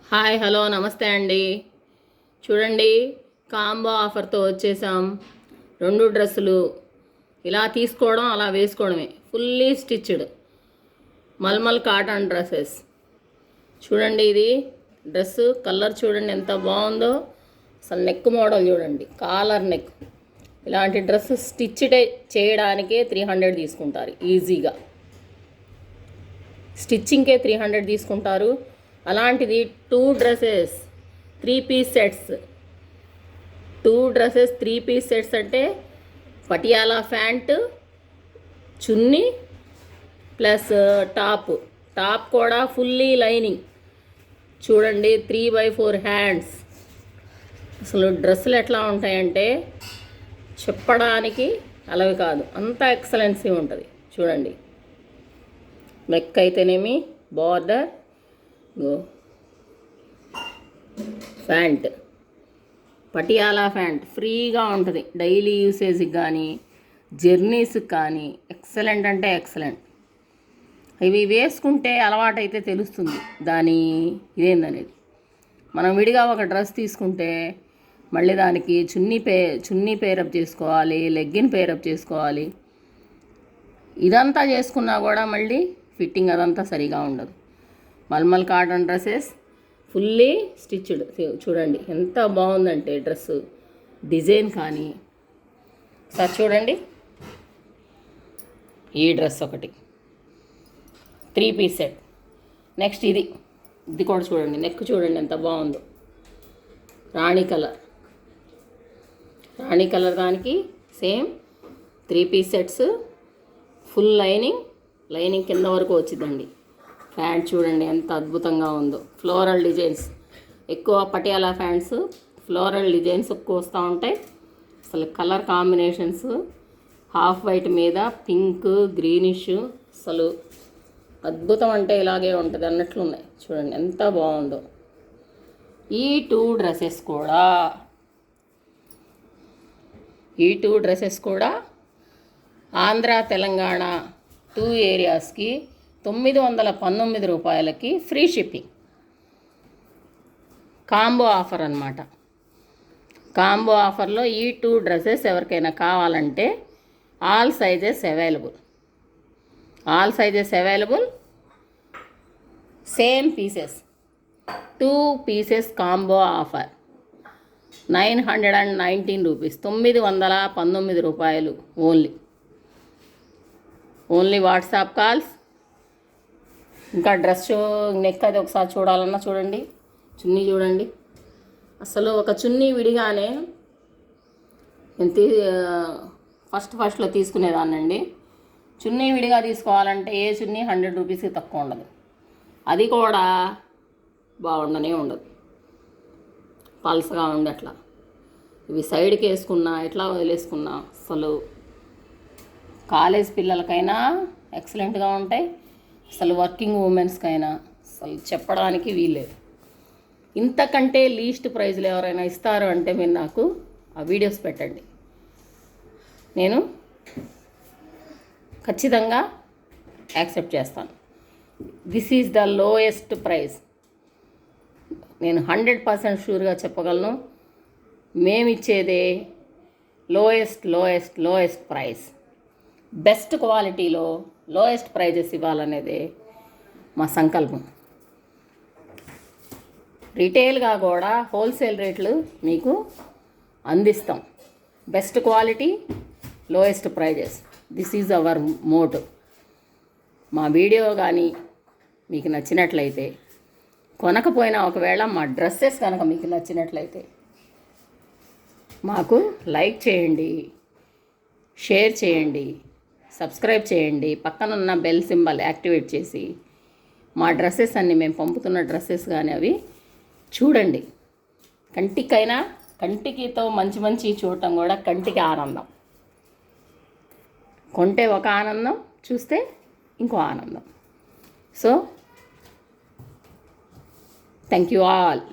Hi hello నమస్తే అండి. చూడండి, కాంబో ఆఫర్తో వచ్చేసాం. 2 డ్రెస్సులు ఇలా తీసుకోవడం అలా వేసుకోవడమే. Fully stitched mulmul cotton dresses. చూడండి, ఇది డ్రెస్సు కలర్ చూడండి ఎంత బాగుందో. అసలు నెక్ మోడల్ చూడండి, కాలర్ నెక్. ఇలాంటి డ్రెస్ స్టిచ్ చేయడానికే 300 తీసుకుంటారు ఈజీగా. స్టిచ్చింగ్కే 300 తీసుకుంటారు. అలాంటిది 2 dresses 3 piece sets. 2 dresses 3 piece sets అంటే Patiala pant, chunni plus top కూడా ఫుల్లీ లైనింగ్. చూడండి, 3/4 హ్యాండ్స్. అసలు డ్రెస్సులు ఎట్లా ఉంటాయంటే చెప్పడానికి అలావి కాదు, అంత ఎక్సలెన్సీ ఉంటుంది. చూడండి, నెక్ అయితేనేమి, బార్డర్, ప్యాంట్ పటియాలా ప్యాంట్ ఫ్రీగా ఉంటుంది. డైలీ యూసేజ్కి కానీ జర్నీస్కి కానీ ఎక్సలెంట్ అంటే ఎక్సలెంట్. ఇవి వేసుకుంటే అలవాటైతే తెలుస్తుంది దాని ఇదేందనేది. మనం విడిగా ఒక డ్రెస్ తీసుకుంటే మళ్ళీ దానికి చున్నీ పేరప్ చేసుకోవాలి, లెగ్గిన్ పేరప్ చేసుకోవాలి. ఇదంతా చేసుకున్నా కూడా మళ్ళీ ఫిట్టింగ్ అదంతా సరిగా ఉండదు. Mulmul cotton dresses fully stitched. చూడండి ఎంత బాగుందంటే డ్రెస్సు డిజైన్ కానీ. సార్ చూడండి, ఈ డ్రెస్ ఒకటి 3 పీస్ సెట్. నెక్స్ట్ ఇది కూడా చూడండి, నెక్ చూడండి ఎంత బాగుందో. రాణి కలర్ దానికి same 3 piece sets. Full lining కింద వరకు వచ్చిందండి. ప్యాంట్ చూడండి ఎంత అద్భుతంగా ఉందో. ఫ్లోరల్ డిజైన్స్ ఎక్కువ, పటియాలా ప్యాంట్స్ ఫ్లోరల్ డిజైన్స్ ఎక్కువ వస్తూ ఉంటాయి. అసలు కలర్ కాంబినేషన్స్ హాఫ్ వైట్ మీద పింక్, గ్రీనిష్, అసలు అద్భుతం అంటే ఇలాగే ఉంటుంది అన్నట్లున్నాయి. చూడండి ఎంత బాగుందో. ఈ 2 డ్రెస్సెస్ కూడా ఆంధ్ర తెలంగాణ 2 ఏరియాస్కి 919 రూపాయలకి ఫ్రీ షిప్పింగ్. కాంబో ఆఫర్ అన్నమాట. కాంబో ఆఫర్లో ఈ 2 డ్రెస్సెస్ ఎవరికైనా కావాలంటే all sizes available. Same pieces 2 pieces combo offer 919 rupees, 919 రూపాయలు ఓన్లీ వాట్సాప్ కాల్స్. ఇంకా డ్రెస్ నెక్ అది ఒకసారి చూడాలన్నా చూడండి. చున్నీ చూడండి, అసలు ఒక చున్నీ విడిగానే నేను ఫస్ట్లో తీసుకునేదాన్నండి. చున్నీ విడిగా తీసుకోవాలంటే ఏ చున్నీ 100 రూపీస్కి తక్కువ ఉండదు. అది కూడా బాగుండనే ఉండదు, పల్సగా ఉంది అట్లా. ఇవి సైడ్కి వేసుకున్నా ఎట్లా వదిలేసుకున్నా అసలు కాలేజ్ పిల్లలకైనా ఎక్సలెంట్గా ఉంటాయి. అసలు వర్కింగ్ ఉమెన్స్కైనా అసలు చెప్పడానికి వీల్లేదు. ఇంతకంటే లీస్ట్ ప్రైజ్లు ఎవరైనా ఇస్తారు అంటే మీరు నాకు ఆ వీడియోస్ పెట్టండి, నేను ఖచ్చితంగా యాక్సెప్ట్ చేస్తాను. This is the lowest price. నేను 100% షూర్గా చెప్పగలను. మేమిచ్చేదే లోయెస్ట్ ప్రైస్. బెస్ట్ క్వాలిటీలో లోయెస్ట్ ప్రైజెస్ ఇవ్వాలనేదే మా సంకల్పం. రిటైల్గా కూడా హోల్సేల్ రేట్లు మీకు అందిస్తాం. Best quality, lowest prices, this is our motto. మా వీడియో కానీ మీకు నచ్చినట్లయితే, కొనకపోయినా ఒకవేళ మా డ్రెస్సెస్ కనుక మీకు నచ్చినట్లయితే మాకు లైక్ చేయండి, షేర్ చేయండి, సబ్స్క్రైబ్ చేయండి. పక్కనున్న బెల్ సింబల్ యాక్టివేట్ చేసి మా డ్రెస్సెస్ అన్నీ, మేము పంపుతున్న డ్రెస్సెస్ కానీ అవి చూడండి. కంటికితో మంచి చూడటం కూడా కంటికి ఆనందం. కొంటే ఒక ఆనందం, చూస్తే ఇంకో ఆనందం. So thank you all.